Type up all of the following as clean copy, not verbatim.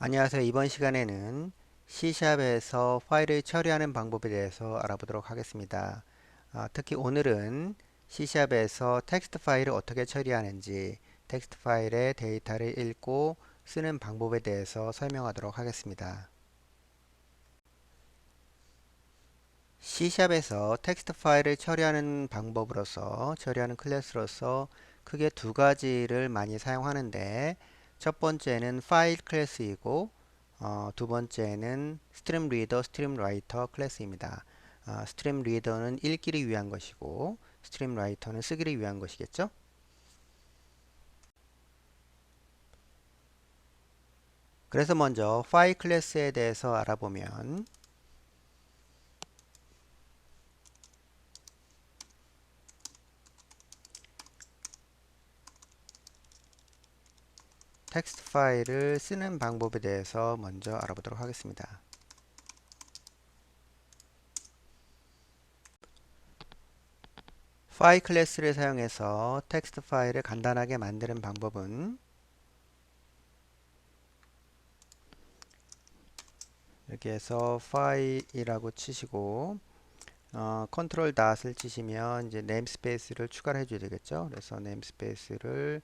안녕하세요. 이번 시간에는 C샵에서 파일을 처리하는 방법에 대해서 알아보도록 하겠습니다. 특히 오늘은 C샵에서 텍스트 파일을 어떻게 처리하는지, 텍스트 파일의 데이터를 읽고 쓰는 방법에 대해서 설명하도록 하겠습니다. C샵에서 텍스트 파일을 처리하는 방법으로서, 처리하는 클래스로서 크게 두 가지를 많이 사용하는데, 첫 번째는 파일 클래스이고, 두 번째는 스트림 리더, 스트림 라이터 클래스입니다. 스트림 리더는 읽기를 위한 것이고, 스트림 라이터는 쓰기를 위한 것이겠죠? 그래서 먼저 파일 클래스에 대해서 알아보면, 텍스트 파일을 쓰는 방법에 대해서 먼저 알아보도록 하겠습니다. 파일 클래스를 사용해서 텍스트 파일을 간단하게 만드는 방법은 이렇게 해서 파일이라고 치시고 컨트롤 닷을 치시면 이제 네임스페이스를 추가를 해줘야 되겠죠. 그래서 네임스페이스를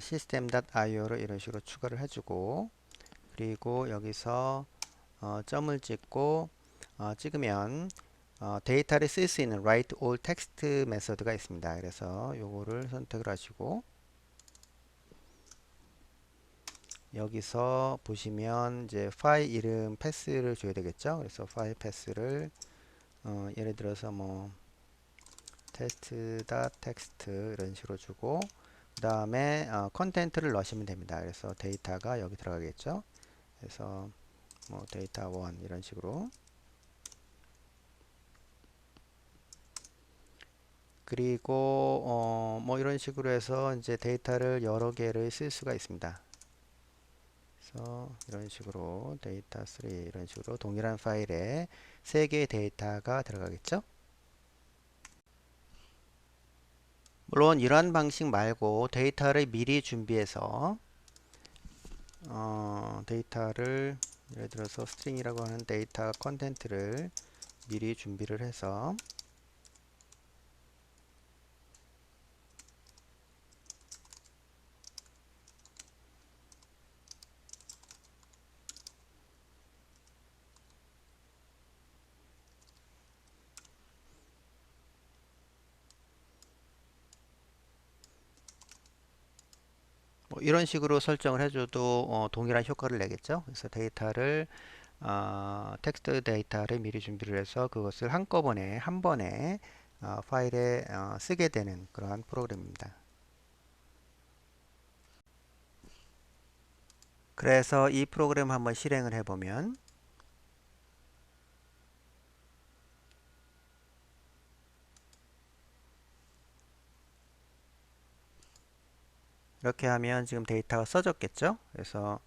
system.io로 이런 식으로 추가를 해주고 그리고 여기서 점을 찍고 찍으면 데이터를 쓸 수 있는 write all text 메서드가 있습니다. 그래서 요거를 선택을 하시고 여기서 보시면 이제 파일 이름 패스를 줘야 되겠죠. 그래서 파일 패스를 예를 들어서 뭐 test.text 이런 식으로 주고 그 다음에 컨텐트를 넣으시면 됩니다. 그래서 데이터가 여기 들어가겠죠. 그래서 뭐 데이터 1 이런 식으로 그리고 뭐 이런 식으로 해서 이제 데이터를 여러 개를 쓸 수가 있습니다. 그래서 이런 식으로 데이터 3 이런 식으로 동일한 파일에 세 개의 데이터가 들어가겠죠. 물론 이러한 방식 말고 데이터를 미리 준비해서 데이터를 예를 들어서 스트링이라고 하는 데이터 컨텐트를 미리 준비를 해서 뭐 이런 식으로 설정을 해줘도 동일한 효과를 내겠죠. 그래서 데이터를 텍스트 데이터를 미리 준비를 해서 그것을 한꺼번에 한 번에 파일에 쓰게 되는 그러한 프로그램입니다. 그래서 이 프로그램 한번 실행을 해보면 이렇게 하면 지금 데이터가 써졌겠죠. 그래서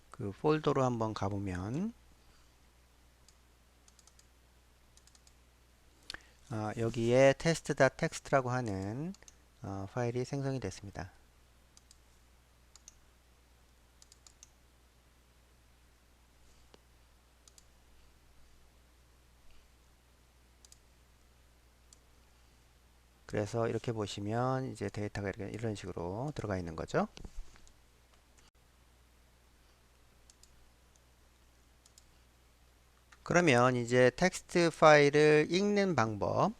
그 폴더로 한번 가보면 여기에 test.txt라고 하는 파일이 생성이 됐습니다. 그래서 이렇게 보시면 이제 데이터가 이런 식으로 들어가 있는 거죠. 그러면 이제 텍스트 파일을 읽는 방법,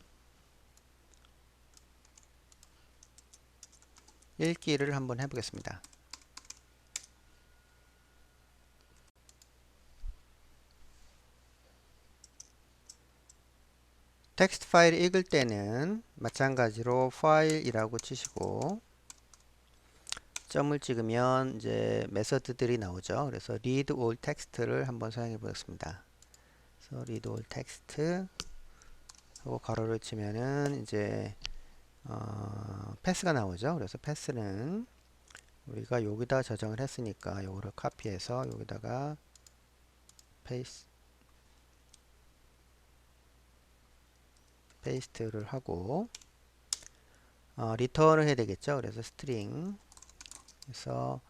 읽기를 한번 해보겠습니다. 텍스트 파일을 읽을 때는 마찬가지로 파일이라고 치시고 점을 찍으면 이제 메서드들이 나오죠. 그래서 read all text를 한번 사용해 보겠습니다. 그래서 read all text 하고 가로를 치면은 이제 패스가 나오죠. 그래서 패스는 우리가 여기다 저장을 했으니까 요거를 카피해서 여기다가 페이스트를 하고 리턴을 해야 되겠죠. 그래서 스트링 그래서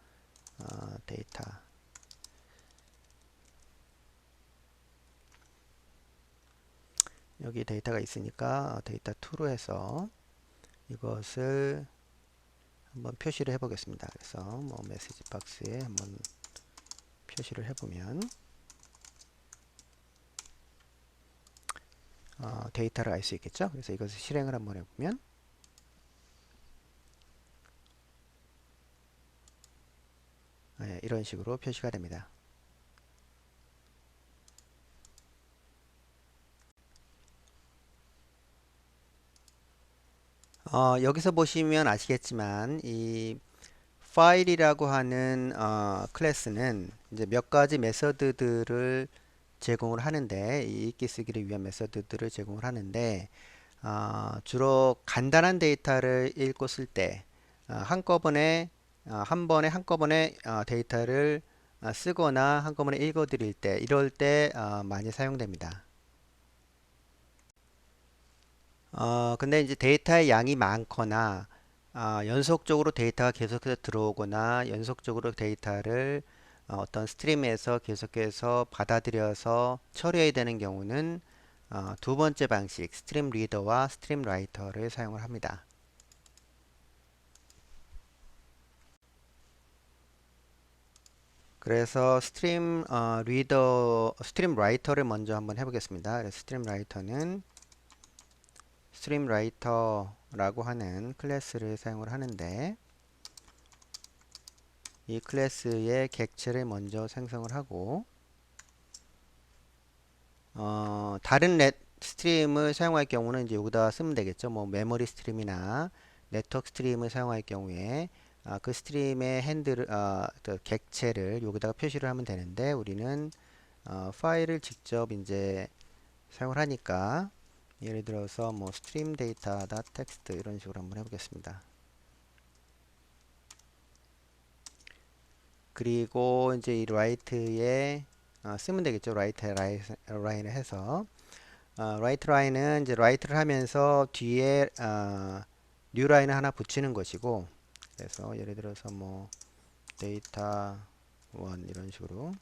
데이터 여기 데이터가 있으니까 데이터 2로 해서 이것을 한번 표시를 해 보겠습니다. 그래서 뭐 메시지 박스에 한번 표시를 해보면 데이터를 알 수 있겠죠. 그래서 이것을 실행을 한번 해보면 이런 식으로 표시가 됩니다. 여기서 보시면 아시겠지만 이 파일이라고 하는 클래스는 이제 몇 가지 메서드들을 제공을 하는데 이 읽기 쓰기를 위한 메서드들을 제공을 하는데 주로 간단한 데이터를 읽고 쓸 때 한꺼번에 한 번에 한꺼번에 데이터를 쓰거나 한꺼번에 읽어 드릴 때 이럴 때 많이 사용됩니다. 근데 이제 데이터의 양이 많거나 연속적으로 데이터가 계속해서 들어오거나 연속적으로 데이터를 어떤 스트림에서 계속해서 받아들여서 처리해야 되는 경우는 두 번째 방식 스트림 리더와 스트림 라이터를 사용을 합니다. 그래서 스트림 라이터를 먼저 한번 해보겠습니다. 그래서 스트림 라이터라고 하는 클래스를 사용을 하는데 이 클래스의 객체를 먼저 생성을 하고 다른 스트림을 사용할 경우는 이제 여기다 쓰면 되겠죠. 뭐 메모리 스트림이나 네트워크 스트림을 사용할 경우에 그 스트림의 그 객체를 여기다가 표시를 하면 되는데 우리는 파일을 직접 이제 사용을 하니까 예를 들어서 뭐 스트림 데이터 텍스트 이런 식으로 한번 해보겠습니다. 그리고 이제 이 라이트에 쓰면 되겠죠. 라이트 라인을 해서 라이트 라인은 이제 라이트를 하면서 뒤에 뉴 라인을 하나 붙이는 것이고 그래서 예를 들어서 뭐 데이터 1 이런 식으로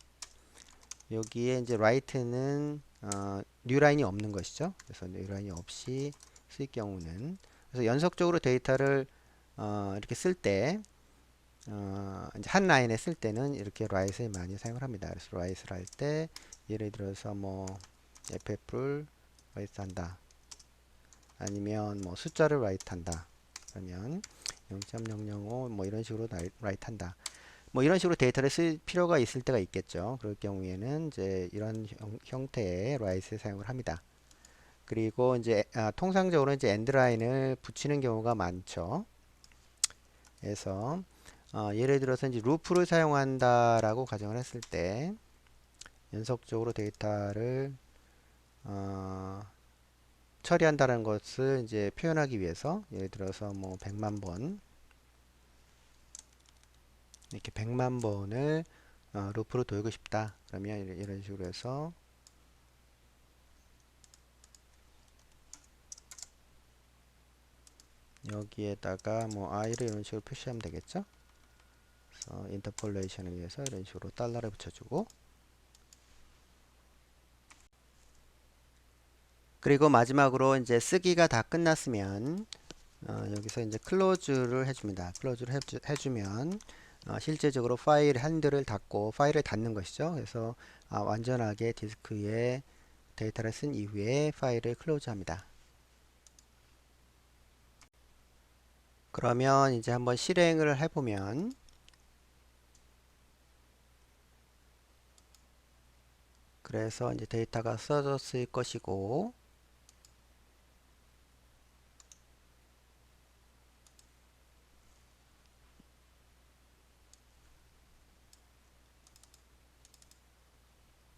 여기에 이제 라이트는 뉴 라인이 없는 것이죠. 그래서 뉴 라인이 없이 쓸 경우는 그래서 연속적으로 데이터를 이렇게 쓸 때 이제 한 라인에 쓸 때는 이렇게 라이트를 많이 사용을 합니다. 그래서 라이트를 할 때 예를 들어서 뭐 ff를 라이트 한다. 아니면 뭐 숫자를 라이트 한다. 그러면 0.005 뭐 이런 식으로 라이트 한다. 뭐 이런 식으로 데이터를 쓸 필요가 있을 때가 있겠죠. 그럴 경우에는 이제 이런 형태의 라이트를 사용을 합니다. 그리고 이제 통상적으로 이제 엔드라인을 붙이는 경우가 많죠. 그래서 예를 들어서 이제 루프를 사용한다라고 가정을 했을 때 연속적으로 데이터를 어, 처리한다는 것을 이제 표현하기 위해서 예를 들어서 뭐 100만 번 이렇게 100만 번을 루프로 돌고 싶다. 그러면 이런 식으로 해서 여기에다가 뭐 i를 이런 식으로 표시하면 되겠죠. 그래서 인터폴레이션을 위해서 이런 식으로 달러를 붙여주고 그리고 마지막으로 이제 쓰기가 다 끝났으면 여기서 이제 클로즈를 해줍니다. 클로즈를 해주면 실제적으로 파일 핸들을 닫고 파일을 닫는 것이죠. 그래서 완전하게 디스크에 데이터를 쓴 이후에 파일을 클로즈합니다. 그러면 이제 한번 실행을 해보면 그래서 이제 데이터가 써졌을 것이고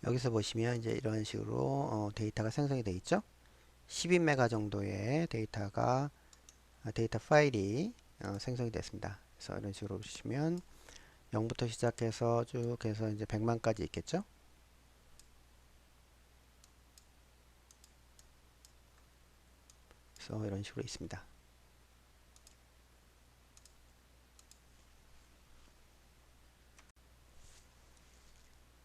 여기서 보시면 이제 이런 식으로 데이터가 생성이 되어 있죠. 12메가 정도의 데이터 파일이 생성이 됐습니다. 그래서 이런 식으로 보시면 0부터 시작해서 쭉 해서 이제 100만까지 있겠죠. 그래서 이런 식으로 있습니다.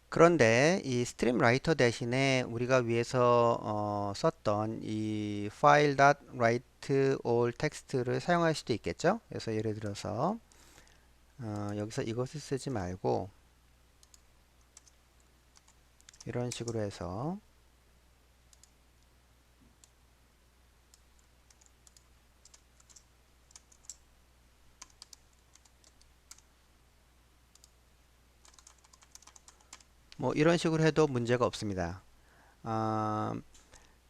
그런데 이 스트림 라이터 대신에 우리가 위에서 썼던 이 file.write all text를 사용할 수도 있겠죠. 그래서 예를 들어서 여기서 이것을 쓰지 말고 이런 식으로 해서 뭐 이런 식으로 해도 문제가 없습니다. 아,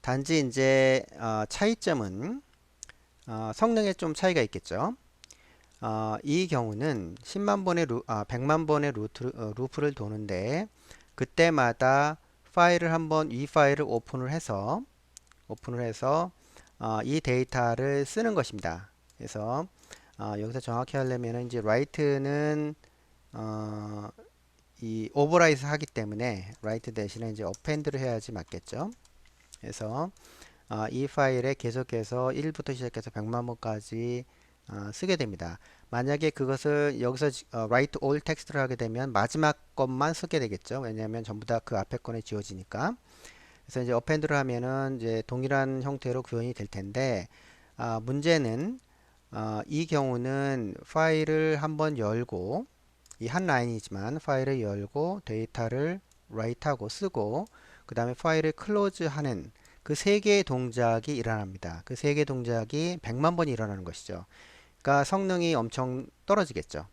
단지 이제 차이점은 성능에 좀 차이가 있겠죠. 이 경우는 10만 번의 100만 번의 루프를 도는데 그때마다 파일을 한번 이 파일을 오픈을 해서 이 데이터를 쓰는 것입니다. 그래서 여기서 정확히 하려면 이제 write는 이 오버라이트 하기 때문에 write 대신에 이제 append를 해야지 맞겠죠. 그래서 이 파일에 계속해서 1부터 시작해서 100만 번까지 쓰게 됩니다. 만약에 그것을 여기서 write all text를 하게 되면 마지막 것만 쓰게 되겠죠. 왜냐하면 전부 다 그 앞에 거에 지워지니까. 그래서 이제 append를 하면은 이제 동일한 형태로 구현이 될 텐데 문제는 이 경우는 파일을 한번 열고 이 한 라인이지만 파일을 열고 데이터를 write하고 쓰고 그 다음에 파일을 클로즈하는 그 세 개의 동작이 일어납니다. 그 세 개의 동작이 100만 번이 일어나는 것이죠. 그러니까 성능이 엄청 떨어지겠죠.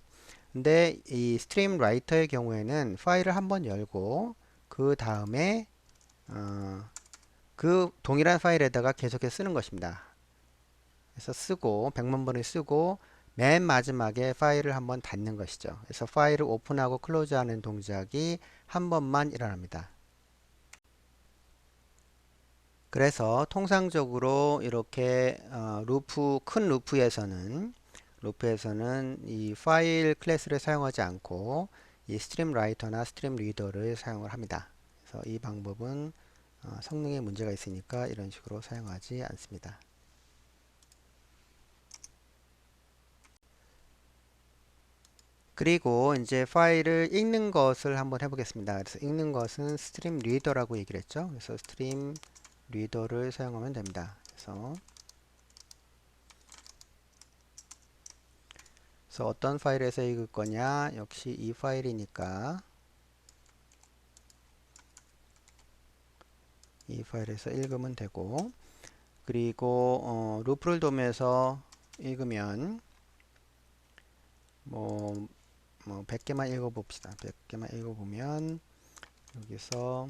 근데 이 스트림 라이터의 경우에는 파일을 한번 열고 그 다음에 그 동일한 파일에다가 계속해서 쓰는 것입니다. 그래서 쓰고 100만 번을 쓰고 맨 마지막에 파일을 한번 닫는 것이죠. 그래서 파일을 오픈하고 클로즈하는 동작이 한 번만 일어납니다. 그래서 통상적으로 이렇게 큰 루프에서는 이 파일 클래스를 사용하지 않고 이 스트림 라이터나 스트림 리더를 사용을 합니다. 그래서 이 방법은 성능에 문제가 있으니까 이런 식으로 사용하지 않습니다. 그리고 이제 파일을 읽는 것을 한번 해보겠습니다. 그래서 읽는 것은 스트림 리더라고 얘기를 했죠. 그래서 스트림 리더를 사용하면 됩니다. 그래서 어떤 파일에서 읽을 거냐? 역시 이 파일이니까 이 파일에서 읽으면 되고, 그리고 루프를 도면서 읽으면 뭐 100개만 읽어봅시다. 100개만 읽어보면 여기서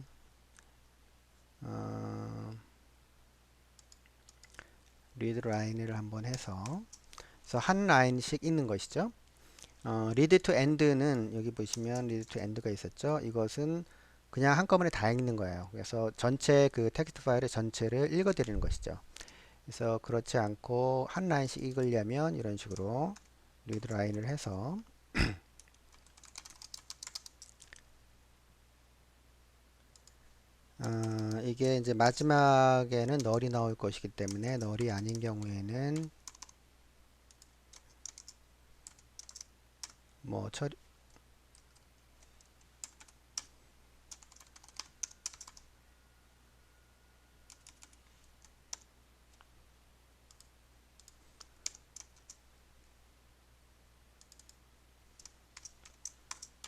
리드 라인을 한번 해서 그래서 한 라인씩 읽는 것이죠. 리드 투 엔드는 여기 보시면 리드 투 엔드가 있었죠. 이것은 그냥 한꺼번에 다 읽는 거예요. 그래서 전체 그 텍스트 파일의 전체를 읽어드리는 것이죠. 그래서 그렇지 않고 한 라인씩 읽으려면 이런 식으로 리드 라인을 해서 이게 이제 마지막에는 널이 나올 것이기 때문에 널이 아닌 경우에는 뭐 처리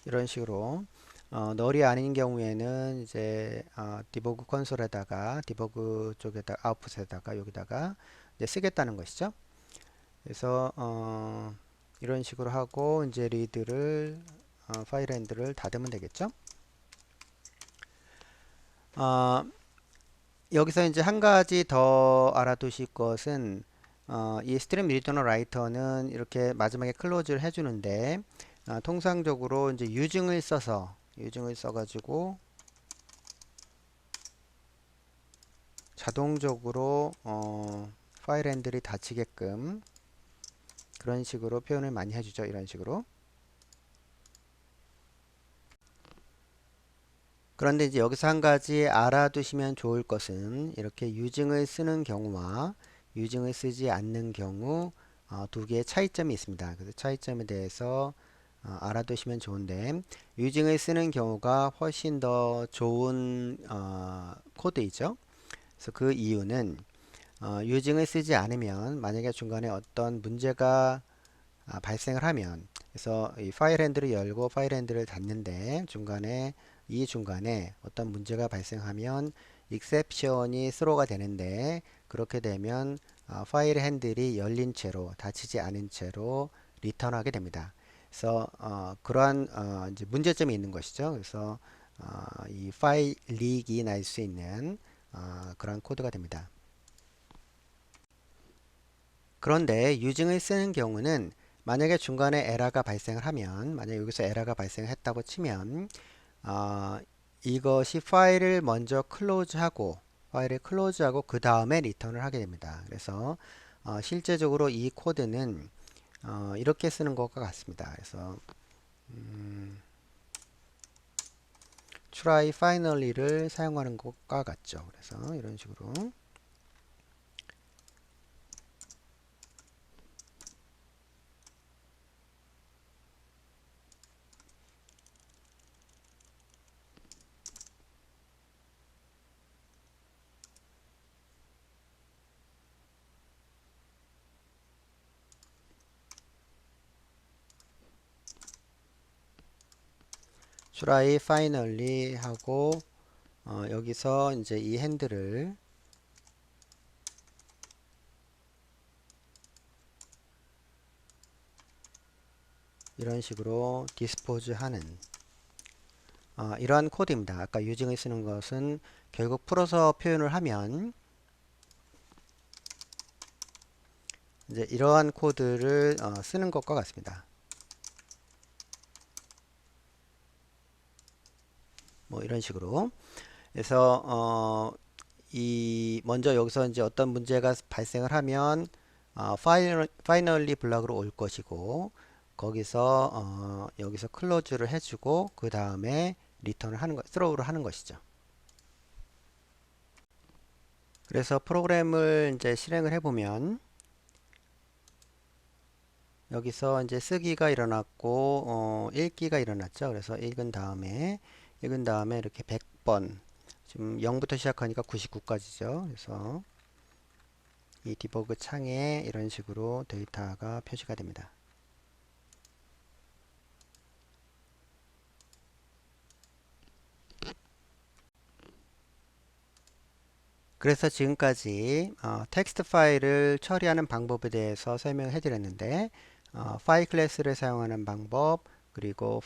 이런 식으로 널이 아닌 경우에는 이제 디버그 콘솔에다가 디버그 쪽에다 아웃풋에다가 여기다가 이제 쓰겠다는 것이죠. 그래서 이런 식으로 하고 이제 리드를 파일 핸들을 닫으면 되겠죠. 어, 여기서 이제 한 가지 더 알아두실 것은 이 스트림 리더너 라이터는 이렇게 마지막에 클로즈를 해주는데 통상적으로 이제 유증을 써가지고 자동적으로 파일 핸들이 닫히게끔 그런 식으로 표현을 많이 해주죠. 이런 식으로. 그런데 이제 여기서 한 가지 알아두시면 좋을 것은 이렇게 유증을 쓰는 경우와 유증을 쓰지 않는 경우 두 개의 차이점이 있습니다. 그래서 차이점에 대해서 알아두시면 좋은데 유징을 쓰는 경우가 훨씬 더 좋은 코드이죠. 그래서 그 이유는 유징을 쓰지 않으면 만약에 중간에 어떤 문제가 발생을 하면 그래서 이 파일 핸들을 열고 파일 핸들을 닫는데 이 중간에 어떤 문제가 발생하면 익셉션이 스로가 되는데 그렇게 되면 파일 핸들이 열린 채로 닫히지 않은 채로 리턴하게 됩니다. 그래서 그러한 이제 문제점이 있는 것이죠. 그래서 이 파일 리익이 날 수 있는 그러한 코드가 됩니다. 그런데 유징을 쓰는 경우는 만약에 중간에 에러가 발생을 하면 만약 여기서 에러가 발생했다고 치면 어, 이것이 파일을 클로즈하고 그 다음에 리턴을 하게 됩니다. 그래서 실제적으로 이 코드는 이렇게 쓰는 것과 같습니다. 그래서 try finally를 사용하는 것과 같죠. 그래서 이런 식으로 try finally 하고 여기서 이제 이 핸들을 이런 식으로 디스포즈 하는 이러한 코드입니다. 아까 유징을 쓰는 것은 결국 풀어서 표현을 하면 이제 이러한 코드를 쓰는 것과 같습니다. 뭐 이런 식으로. 그래서 이 먼저 여기서 이제 어떤 문제가 발생을 하면 파이널리 블락으로 올 것이고 거기서 여기서 클로즈를 해주고 그 다음에 리턴을 하는 것, 스로우를 하는 것이죠. 그래서 프로그램을 이제 실행을 해보면 여기서 이제 쓰기가 일어났고 읽기가 일어났죠. 그래서 읽은 다음에 이렇게 100번 지금 0부터 시작하니까 99까지죠. 그래서 이 디버그 창에 이런 식으로 데이터가 표시가 됩니다. 그래서 지금까지 텍스트 파일을 처리하는 방법에 대해서 설명해 드렸는데 파일 클래스를 사용하는 방법 그리고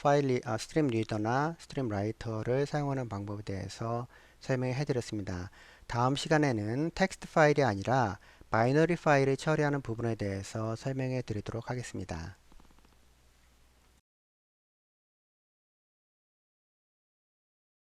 스트림 리더나 스트림 라이터를 사용하는 방법에 대해서 설명해 드렸습니다. 다음 시간에는 텍스트 파일이 아니라 바이너리 파일을 처리하는 부분에 대해서 설명해 드리도록 하겠습니다.